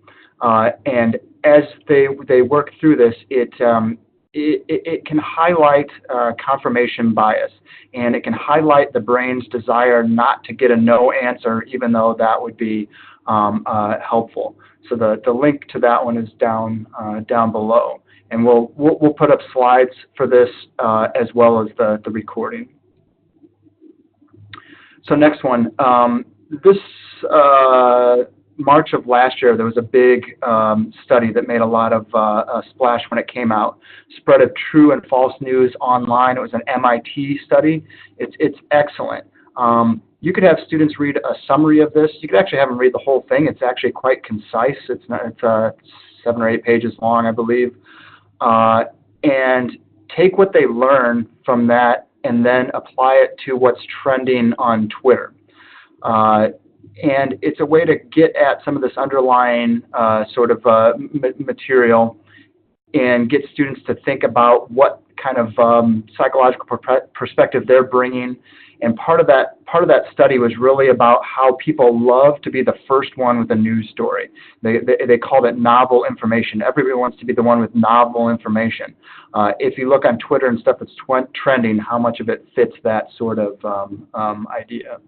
And as they work through this, it can highlight confirmation bias, and it can highlight the brain's desire not to get a no answer, even though that would be helpful. So the link to that one is down below, and we'll put up slides for this as well as the recording. So next one, this March of last year, there was a big study that made a lot of splash when it came out. Spread of true and false news online. It was an MIT study. It's excellent. You could have students read a summary of this. You could actually have them read the whole thing. It's actually quite concise. It's 7 or 8 pages long, I believe. And take what they learn from that and then apply it to what's trending on Twitter. And it's a way to get at some of this underlying sort of material and get students to think about what kind of psychological perspective they're bringing. And part of that study was really about how people love to be the first one with a news story. They called it novel information. Everybody wants to be the one with novel information. If you look on Twitter and stuff that's trending, how much of it fits that sort of idea.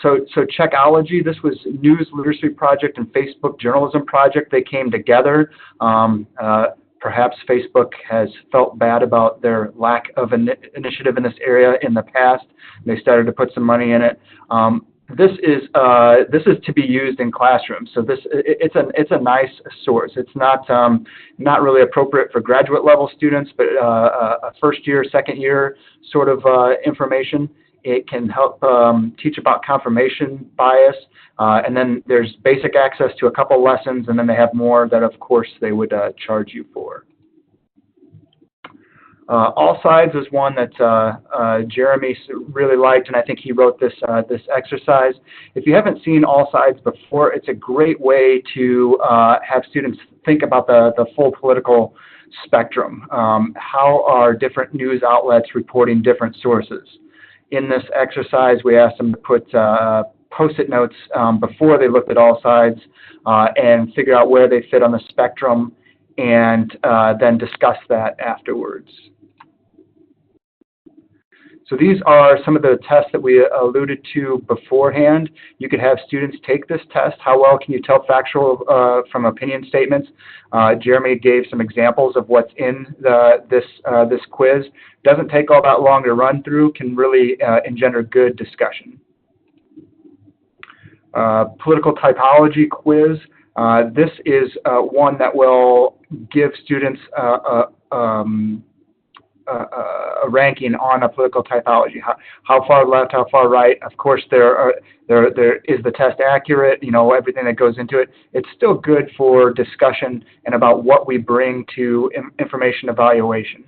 So Checkology, this was News Literacy Project and Facebook Journalism Project. They came together. Perhaps Facebook has felt bad about their lack of initiative in this area in the past. They started to put some money in it. This is to be used in classrooms. So it's a nice source. It's not really appropriate for graduate level students, but a first year, second year sort of information. It can help teach about confirmation bias, and then there's basic access to a couple lessons, and then they have more that, of course, they would charge you for. All Sides is one that Jeremy really liked, and I think he wrote this exercise. If you haven't seen All Sides before, it's a great way to have students think about the full political spectrum. How are different news outlets reporting different sources? In this exercise, we asked them to put Post-it notes before they looked at All Sides and figure out where they fit on the spectrum, and then discuss that afterwards. So these are some of the tests that we alluded to beforehand. You could have students take this test. How well can you tell factual from opinion statements? Jeremy gave some examples of what's in this quiz. Doesn't take all that long to run through, can really engender good discussion. Political typology quiz. This is one that will give students a ranking on a political typology. How far left, how far right. Of course, there is the test accurate, you know, everything that goes into it. It's still good for discussion and about what we bring to information evaluation.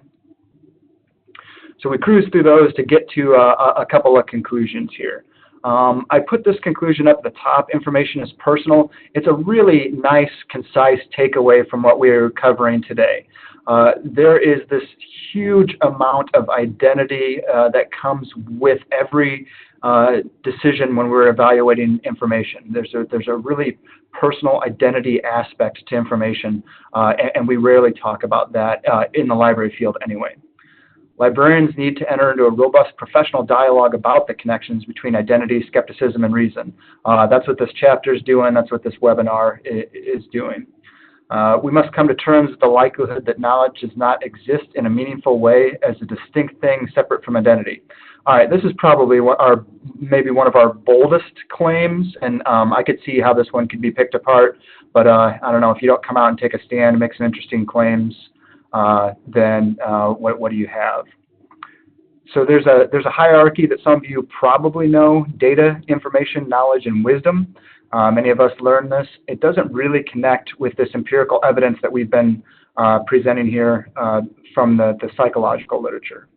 So we cruise through those to get to a couple of conclusions here. I put this conclusion up at the top. Information is personal. It's a really nice, concise takeaway from what we're covering today. There is this huge amount of identity that comes with every decision when we're evaluating information. There's a really personal identity aspect to information, and we rarely talk about that in the library field anyway. Librarians need to enter into a robust professional dialogue about the connections between identity, skepticism, and reason. That's what this chapter is doing. That's what this webinar is doing. We must come to terms with the likelihood that knowledge does not exist in a meaningful way as a distinct thing separate from identity. All right, this is probably maybe one of our boldest claims, and I could see how this one could be picked apart, but I don't know, if you don't come out and take a stand and make some interesting claims, then what do you have? So there's a hierarchy that some of you probably know: data, information, knowledge, and wisdom. Many of us learn this. It doesn't really connect with this empirical evidence that we've been presenting here from the psychological literature.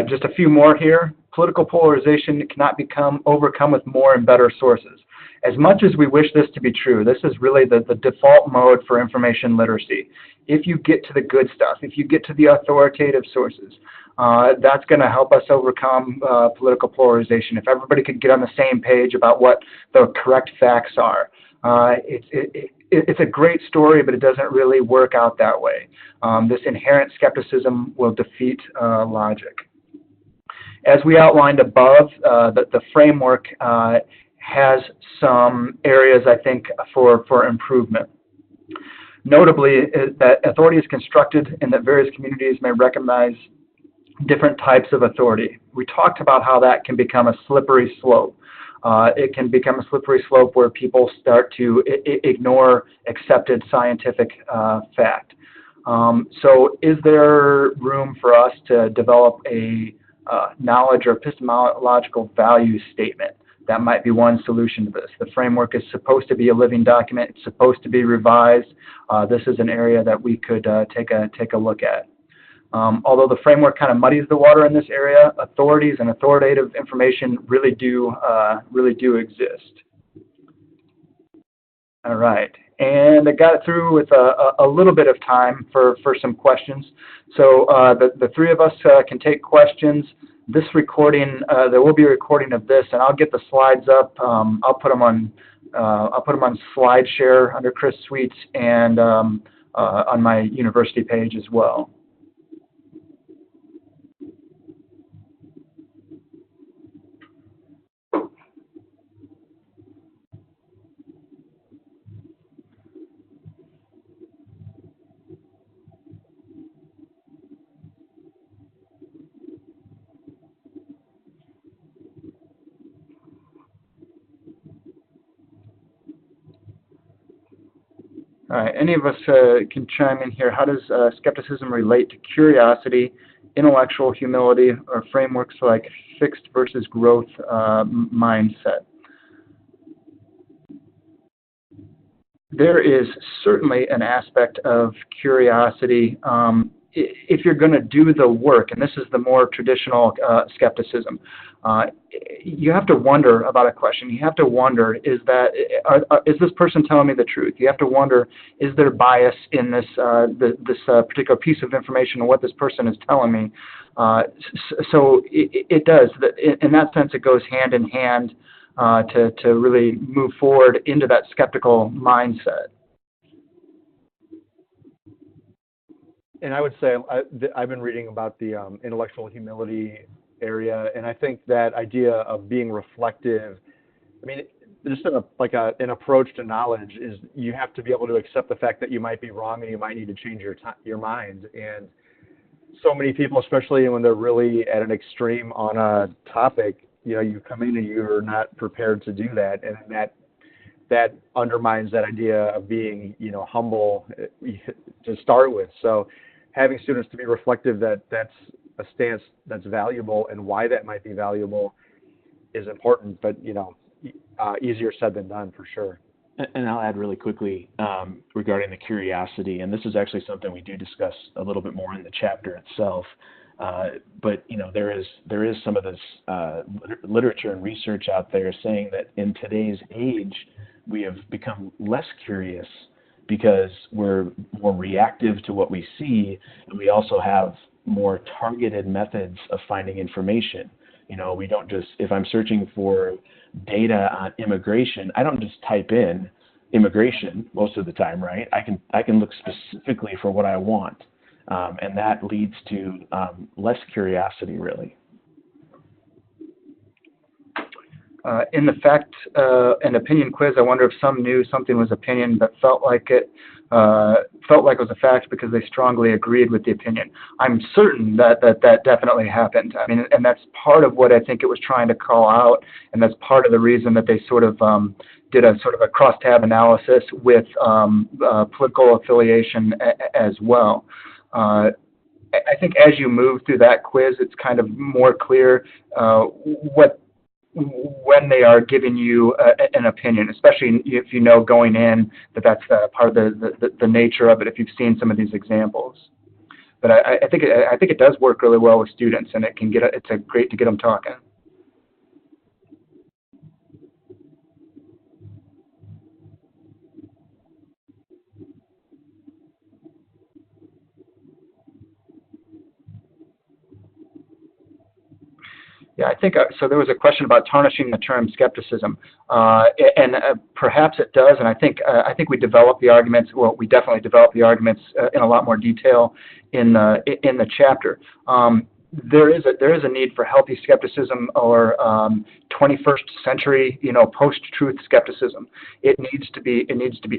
Just a few more here. Political polarization cannot overcome with more and better sources. As much as we wish this to be true, this is really the default mode for information literacy. If you get to the good stuff, if you get to the authoritative sources, that's going to help us overcome political polarization. If everybody could get on the same page about what the correct facts are, it's a great story, but it doesn't really work out that way. This inherent skepticism will defeat logic. As we outlined above, the framework has some areas, I think, for improvement. Notably, that authority is constructed and that various communities may recognize different types of authority. We talked about how that can become a slippery slope. It can become a slippery slope where people start to ignore accepted scientific fact. So is there room for us to develop a knowledge or epistemological value statement? That might be one solution to this. The framework is supposed to be a living document. It's supposed to be revised. This is an area that we could take a look at. Although the framework kind of muddies the water in this area, authorities and authoritative information really do exist. All right, and I got through with a little bit of time for some questions. So the three of us can take questions. This recording, there will be a recording of this, and I'll get the slides up. I'll put them on SlideShare under Chris Sweets and on my university page as well. All right, any of us can chime in here. How does skepticism relate to curiosity, intellectual humility, or frameworks like fixed versus growth mindset? There is certainly an aspect of curiosity. If you're going to do the work, and this is the more traditional skepticism, you have to wonder about a question. You have to wonder, is this person telling me the truth? You have to wonder, is there bias in this particular piece of information and what this person is telling me? So it does. In that sense, it goes hand in hand to really move forward into that skeptical mindset. And I would say I've been reading about the intellectual humility area, and I think that idea of being reflective, I mean, just an approach to knowledge is you have to be able to accept the fact that you might be wrong and you might need to change your mind. And so many people, especially when they're really at an extreme on a topic, you come in and you're not prepared to do that, and that undermines that idea of being, humble to start with. So having students to be reflective that's a stance that's valuable, and why that might be valuable is important, but easier said than done for sure. And I'll add really quickly regarding the curiosity, and this is actually something we do discuss a little bit more in the chapter itself. But there is some of this literature and research out there saying that in today's age we have become less curious because we're more reactive to what we see, and we also have more targeted methods of finding information. We don't just, if I'm searching for data on immigration, I don't just type in immigration most of the time, right? I can look specifically for what I want. and that leads to less curiosity, really. In the fact and opinion quiz, I wonder if some knew something was opinion but felt like it was a fact because they strongly agreed with the opinion. I'm certain that definitely happened. I mean, and that's part of what I think it was trying to call out, and that's part of the reason that they sort of did a sort of a crosstab analysis with political affiliation as well. I think as you move through that quiz, it's kind of more clear when they are giving you an opinion, especially if you know going in that that's part of the nature of it, if you've seen some of these examples. But I think it does work really well with students, and it's great to get them talking. Yeah, I think so. There was a question about tarnishing the term skepticism, and perhaps it does. And I think we developed the arguments. Well, we definitely developed the arguments in a lot more detail in the chapter. There is a need for healthy skepticism, or 21st century, post-truth skepticism. It needs to be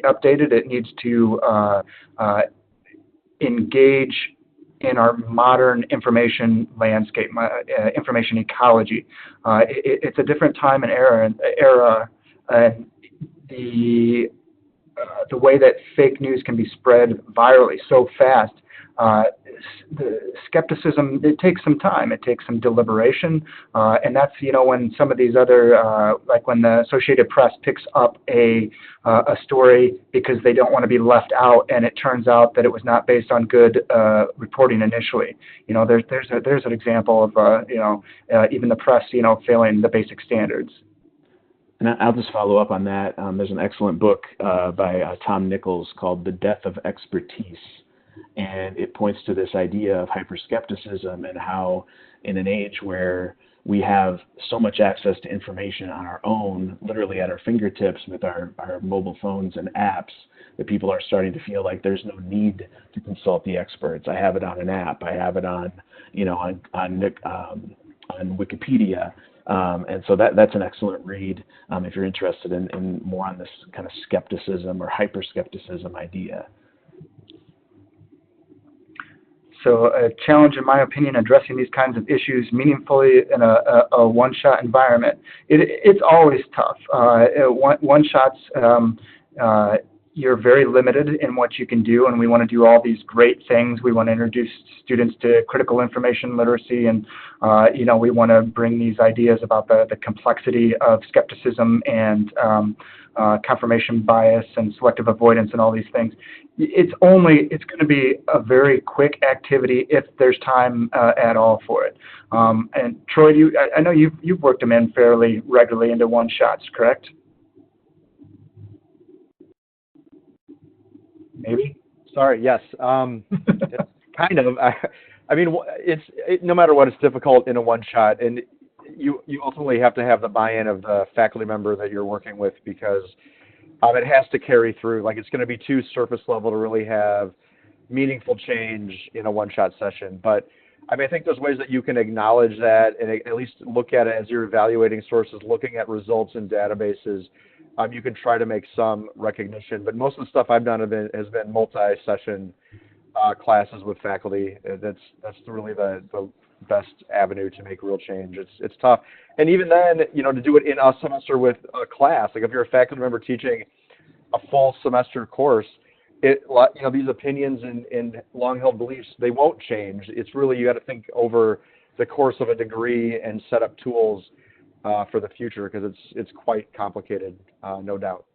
updated. It needs to engage in our modern information landscape, information ecology. It's a different time and era, and the way that fake news can be spread virally so fast. The skepticism, it takes some time, it takes some deliberation, and that's when some of these other, like when the Associated Press picks up a story because they don't want to be left out, and it turns out that it was not based on good reporting initially. There's an example of even the press failing the basic standards. And I'll just follow up on that. There's an excellent book by Tom Nichols called The Death of Expertise. And it points to this idea of hyperskepticism and how in an age where we have so much access to information on our own, literally at our fingertips with our mobile phones and apps, that people are starting to feel like there's no need to consult the experts. I have it on an app. I have it on Wikipedia. And so that's an excellent read if you're interested in more on this kind of skepticism or hyperskepticism idea. So a challenge, in my opinion, addressing these kinds of issues meaningfully in a one-shot environment. It's always tough. One-shots, you're very limited in what you can do, and we want to do all these great things. We want to introduce students to critical information literacy, and we want to bring these ideas about the complexity of skepticism and confirmation bias and selective avoidance and all these things. It's going to be a very quick activity if there's time at all for it. And Troy, I know you've worked them in fairly regularly into one-shots, correct? Maybe. Sorry. Yes. Kind of. I mean, no matter what, it's difficult in a one-shot, and you ultimately have to have the buy-in of the faculty member that you're working with, because it has to carry through. Like, it's going to be too surface level to really have meaningful change in a one-shot session. But I mean, I think there's ways that you can acknowledge that and at least look at it as you're evaluating sources, looking at results in databases. You can try to make some recognition, but most of the stuff I've done has been multi-session classes with faculty. That's really the best avenue to make real change. It's tough, and even then, to do it in a semester with a class, like if you're a faculty member teaching a full semester course, these opinions and long-held beliefs, they won't change. It's really, you got to think over the course of a degree and set up tools for the future, because it's quite complicated, no doubt.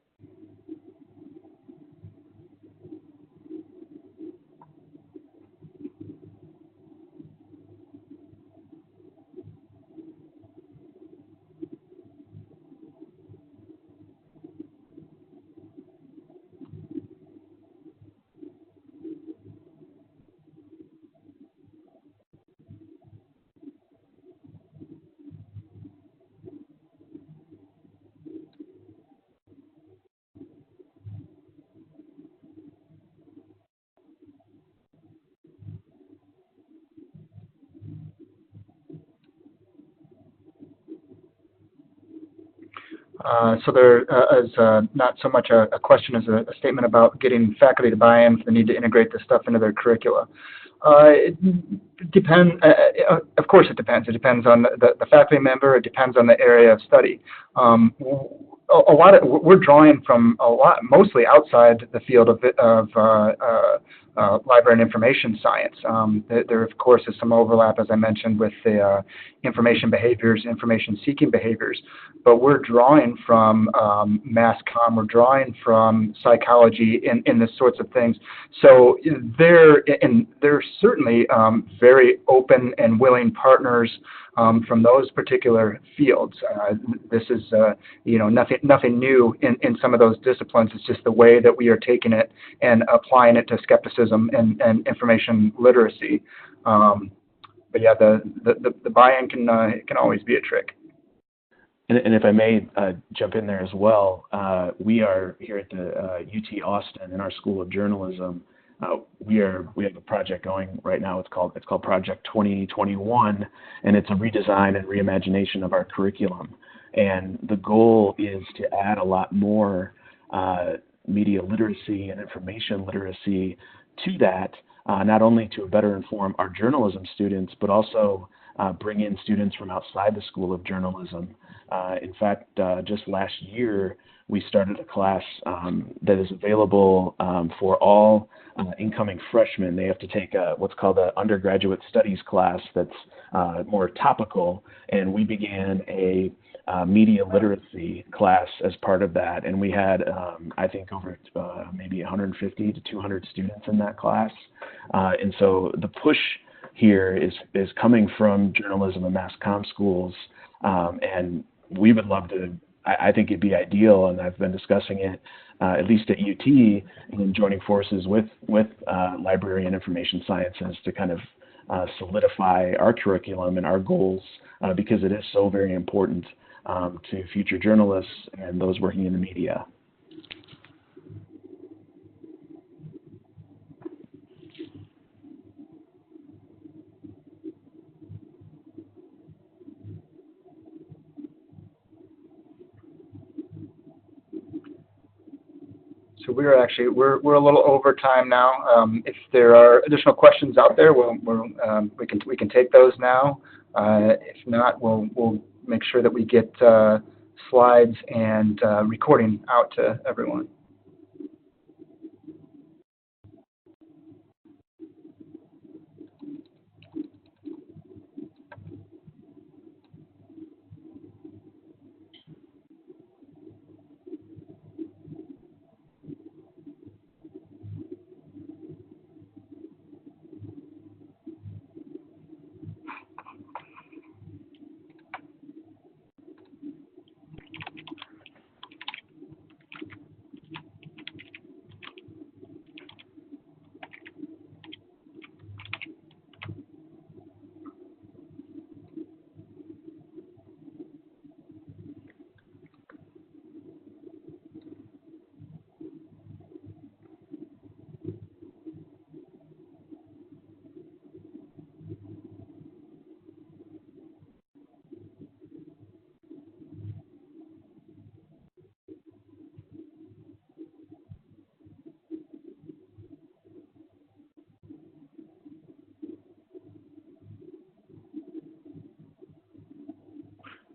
So there is not so much a question as a statement about getting faculty to buy in for the need to integrate this stuff into their curricula. It depends. Of course, it depends. It depends on the faculty member. It depends on the area of study. We're drawing from mostly outside the field of library and information science. There, of course, is some overlap, as I mentioned, with the information behaviors, information seeking behaviors. But we're drawing from mass comm. We're drawing from psychology in this sorts of things. So they're certainly very open and willing partners from those particular fields. This is nothing new in some of those disciplines. It's just the way that we are taking it and applying it to skepticism and information literacy. But yeah, the buy-in can always be a trick. And if I may jump in there as well, we are here at the UT Austin in our School of Journalism. We have a project going right now. It's called Project 2021, and it's a redesign and reimagination of our curriculum. And the goal is to add a lot more media literacy and information literacy to that, not only to better inform our journalism students, but also bring in students from outside the School of Journalism. In fact, just last year, we started a class that is available for all incoming freshmen. They have to take what's called an undergraduate studies class that's more topical, and we began a media literacy class as part of that. And we had, I think, over maybe 150 to 200 students in that class. And so the push here is coming from journalism and mass comm schools, and we would love to. I think it'd be ideal, and I've been discussing it at least at UT, and joining forces with library and information sciences to kind of solidify our curriculum and our goals, because it is so very important to future journalists and those working in the media. So we're a little over time now. If there are additional questions out there, we can take those now. If not, we'll make sure that we get slides and recording out to everyone.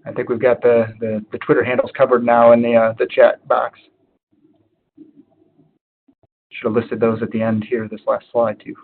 I think we've got the Twitter handles covered now in the chat box. Should have listed those at the end here, this last slide too.